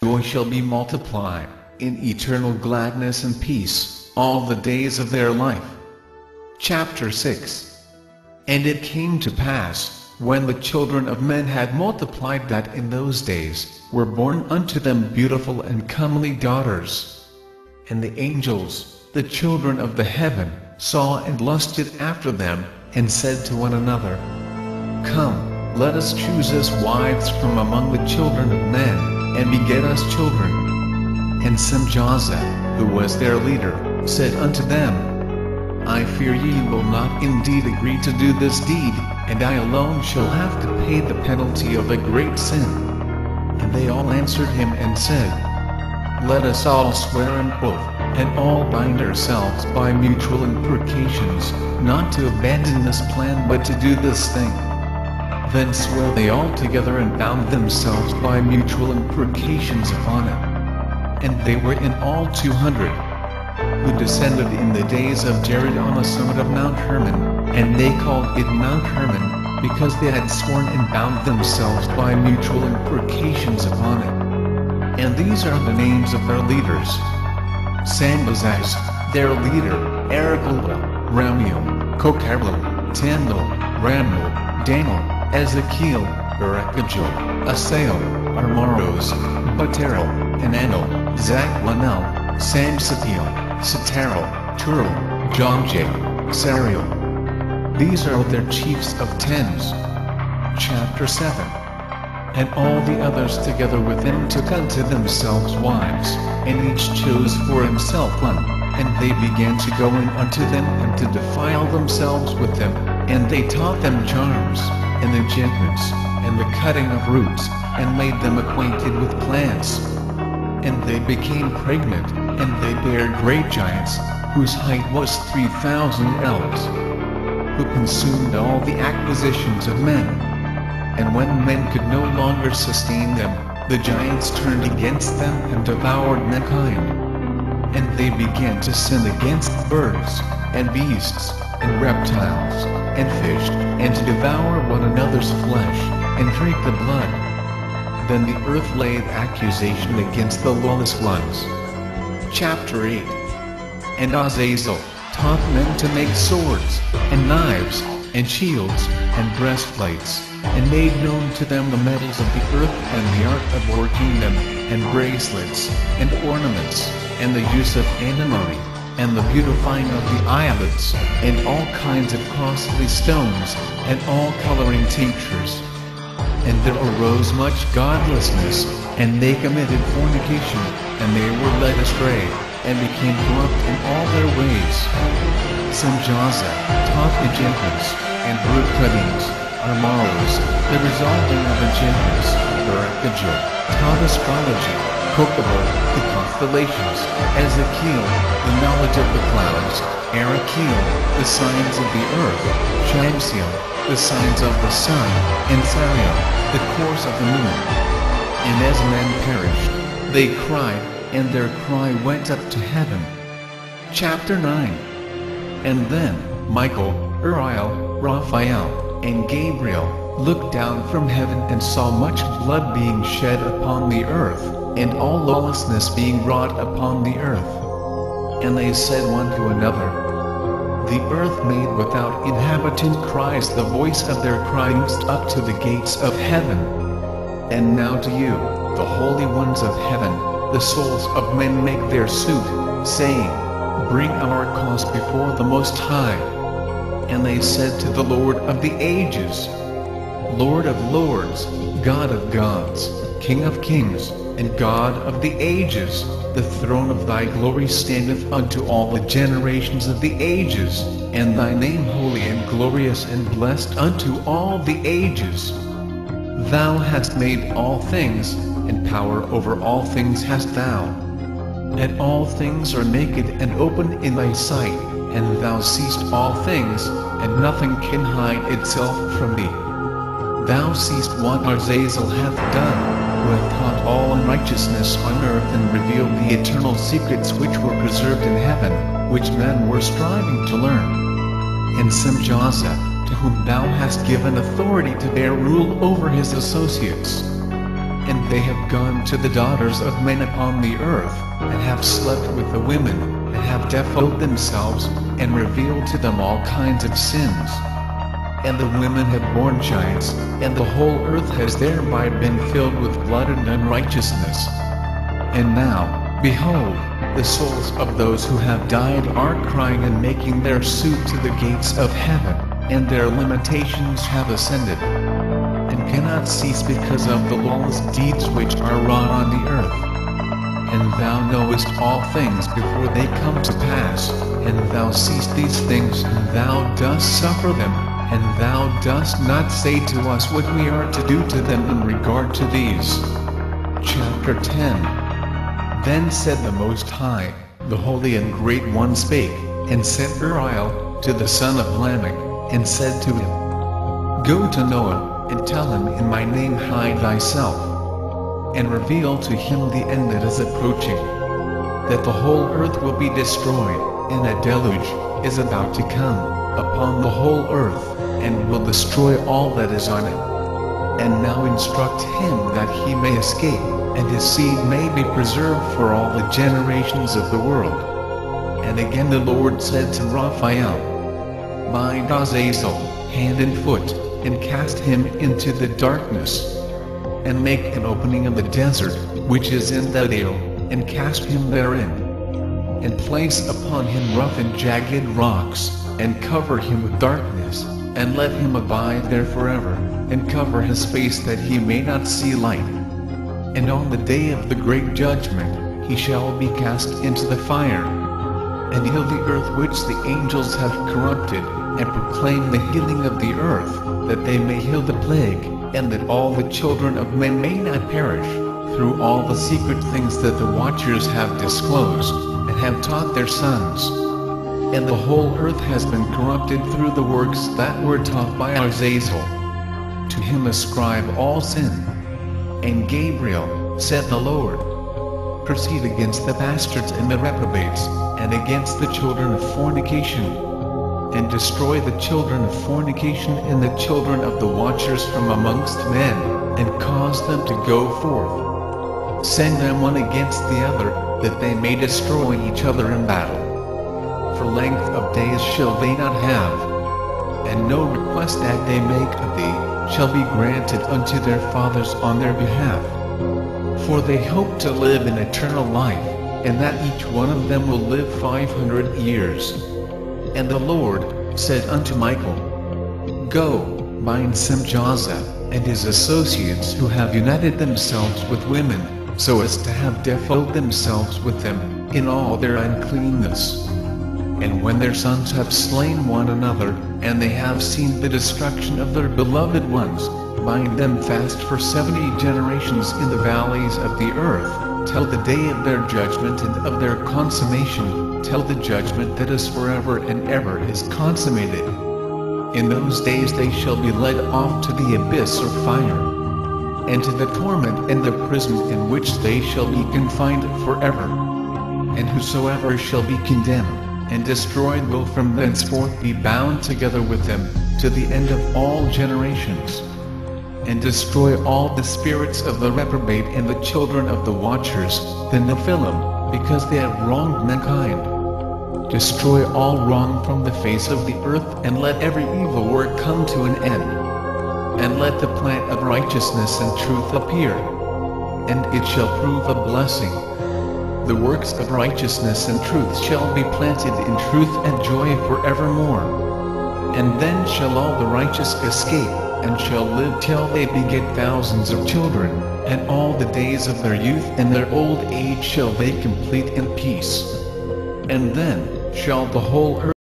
joy shall be multiplied, in eternal gladness and peace, all the days of their life. Chapter 6. And it came to pass, when the children of men had multiplied, that in those days were born unto them beautiful and comely daughters. And the angels, the children of the heaven, saw and lusted after them, and said to one another, Come, let us choose us wives from among the children of men, and beget us children. And Semjaza, who was their leader, said unto them, I fear ye will not indeed agree to do this deed, and I alone shall have to pay the penalty of a great sin. And they all answered him and said, Let us all swear an oath, and all bind ourselves by mutual imprecations, not to abandon this plan but to do this thing. Then swore they all together and bound themselves by mutual imprecations upon it. And they were in all 200, who descended in the days of Jared on the summit of Mount Hermon, and they called it Mount Hermon, because they had sworn and bound themselves by mutual imprecations upon it. And these are the names of their leaders: Sambazaz, their leader, Aragula, Ramiel, Kokarlo, Tandil, Ramel, Danil, Ezekiel, Berekajil, Asael, Armaros, Baterel, Hananel, Zakwanel, Samsatiel, Satarel, Turel, Jonjay, Sariel. These are their chiefs of tens. Chapter 7. And all the others together with them took unto themselves wives, and each chose for himself one, and they began to go in unto them and to defile themselves with them, and they taught them charms, and enchantments, and the cutting of roots, and made them acquainted with plants. And they became pregnant, and they bare great giants, whose height was 3,000 ells, who consumed all the acquisitions of men. And when men could no longer sustain them, the giants turned against them and devoured mankind. And they began to sin against birds, and beasts, and reptiles, and fish, and to devour one another's flesh, and drink the blood. Then the earth laid accusation against the lawless ones. Chapter 8. And Azazel taught men to make swords, and knives, and shields, and breastplates, and made known to them the metals of the earth, and the art of working them, and bracelets, and ornaments, and the use of antimony, and the beautifying of the eyelids, and all kinds of costly stones, and all coloring tinctures. And there arose much godlessness, and they committed fornication, and they were led astray, and became corrupt in all their ways. Semjaza taught enchantments, and root cuttings, armaros, the resolving of enchantments, Berekajil taught astrology, Kokabah, the constellations, Ezekiel, the knowledge of the clouds, Arakiel, the signs of the earth, Shamsiel, the signs of the sun, and Sariel, the course of the moon. And as men perished, they cried, and their cry went up to heaven. Chapter 9. And then Michael, Uriel, Raphael, and Gabriel looked down from heaven and saw much blood being shed upon the earth, and all lawlessness being wrought upon the earth. And they said one to another, The earth made without inhabitant cries the voice of their cryings up to the gates of heaven. And now to you, the holy ones of heaven, the souls of men make their suit, saying, Bring our cause before the Most High. And they said to the Lord of the ages, Lord of lords, God of gods, King of kings, and God of the ages, the throne of thy glory standeth unto all the generations of the ages, and thy name holy and glorious and blessed unto all the ages. Thou hast made all things, and power over all things hast thou. And all things are naked and open in thy sight, and thou seest all things, and nothing can hide itself from thee. Thou seest what Azazel hath done, who hath taught all unrighteousness on earth, and revealed the eternal secrets which were preserved in heaven, which men were striving to learn. And Semjaza, to whom thou hast given authority to bear rule over his associates. And they have gone to the daughters of men upon the earth, and have slept with the women, and have defiled themselves, and revealed to them all kinds of sins. And the women have borne giants, and the whole earth has thereby been filled with blood and unrighteousness. And now, behold, the souls of those who have died are crying and making their suit to the gates of heaven, and their lamentations have ascended, and cannot cease because of the lawless deeds which are wrought on the earth. And thou knowest all things before they come to pass, and thou seest these things, and thou dost suffer them, and thou dost not say to us what we are to do to them in regard to these. Chapter 10. Then said the Most High, the Holy and Great One spake, and sent Uriel to the son of Lamech, and said to him, Go to Noah, and tell him in my name hide thyself, and reveal to him the end that is approaching, that the whole earth will be destroyed, and a deluge is about to come upon the whole earth, and will destroy all that is on it. And now instruct him that he may escape, and his seed may be preserved for all the generations of the world. And again the Lord said to Raphael, Bind Azazel, hand and foot, and cast him into the darkness, and make an opening in the desert, which is in the Dale, and cast him therein, and place upon him rough and jagged rocks, and cover him with darkness, and let him abide there forever, and cover his face that he may not see light. And on the day of the great judgment, he shall be cast into the fire, and heal the earth which the angels have corrupted, and proclaim the healing of the earth, that they may heal the plague, and that all the children of men may not perish, through all the secret things that the watchers have disclosed, and have taught their sons. And the whole earth has been corrupted through the works that were taught by Azazel. To him ascribe all sin. And Gabriel, said the Lord, proceed against the bastards and the reprobates, and against the children of fornication, and destroy the children of fornication and the children of the watchers from amongst men, and cause them to go forth. Send them one against the other, that they may destroy each other in battle. For length of days shall they not have, and no request that they make of thee shall be granted unto their fathers on their behalf. For they hope to live in eternal life, and that each one of them will live 500 years. And the Lord said unto Michael, Go, bind Simjaza, and his associates who have united themselves with women, so as to have defiled themselves with them, in all their uncleanness. And when their sons have slain one another, and they have seen the destruction of their beloved ones, bind them fast for 70 generations in the valleys of the earth, till the day of their judgment and of their consummation, till the judgment that is forever and ever is consummated. In those days they shall be led off to the abyss or fire, and to the torment and the prison in which they shall be confined forever. And whosoever shall be condemned and destroyed will from thenceforth be bound together with them, to the end of all generations. And destroy all the spirits of the reprobate and the children of the watchers, the Nephilim, because they have wronged mankind. Destroy all wrong from the face of the earth, and let every evil work come to an end. And let the plant of righteousness and truth appear, and it shall prove a blessing. The works of righteousness and truth shall be planted in truth and joy forevermore. And then shall all the righteous escape, and shall live till they beget thousands of children, and all the days of their youth and their old age shall they complete in peace. And then shall the whole earth